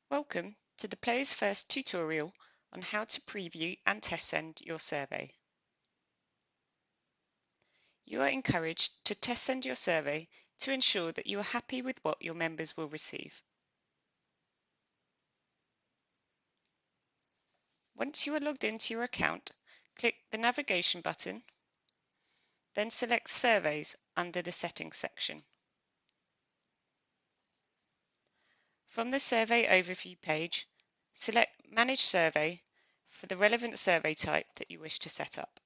Welcome to the Player's First tutorial on how to preview and test send your survey. You are encouraged to test send your survey to ensure that you are happy with what your members will receive. Once you are logged into your account, click the navigation button, then select Surveys under the Settings section. From the Survey Overview page, select Manage Survey for the relevant survey type that you wish to set up.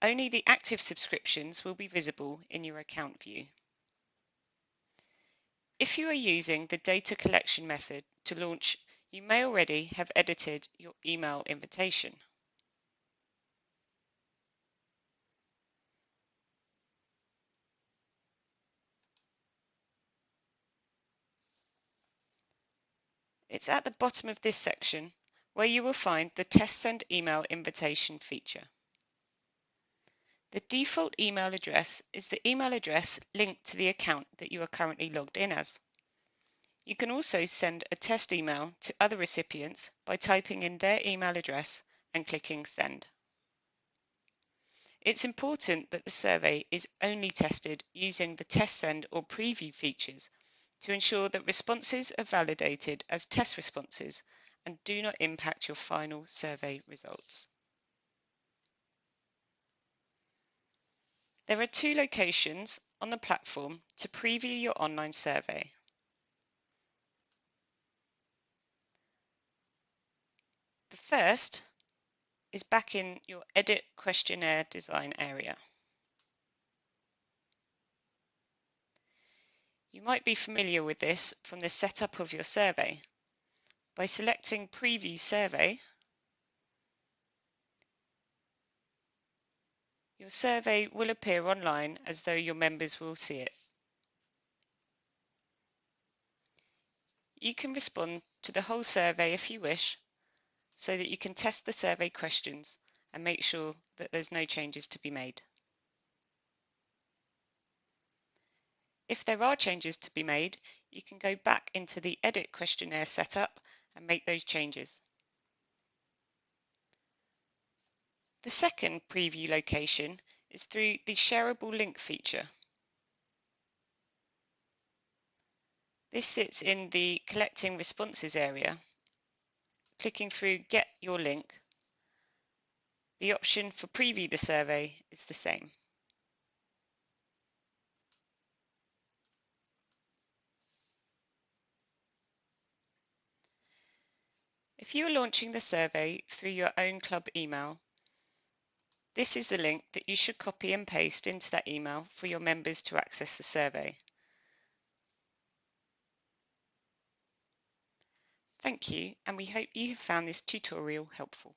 Only the active subscriptions will be visible in your account view. If you are using the data collection method to launch, you may already have edited your email invitation. It's at the bottom of this section where you will find the Test Send Email Invitation feature. The default email address is the email address linked to the account that you are currently logged in as. You can also send a test email to other recipients by typing in their email address and clicking Send. It's important that the survey is only tested using the test send or preview features to ensure that responses are validated as test responses and do not impact your final survey results. There are two locations on the platform to preview your online survey. The first is back in your Edit Questionnaire design area. You might be familiar with this from the setup of your survey. By selecting Preview Survey, your survey will appear online as though your members will see it. You can respond to the whole survey if you wish, so that you can test the survey questions and make sure that there's no changes to be made. If there are changes to be made, you can go back into the Edit Questionnaire setup and make those changes. The second preview location is through the Shareable link feature. This sits in the Collecting Responses area. Clicking through Get Your Link, the option for Preview the survey is the same. If you are launching the survey through your own club email, this is the link that you should copy and paste into that email for your members to access the survey. Thank you, and we hope you have found this tutorial helpful.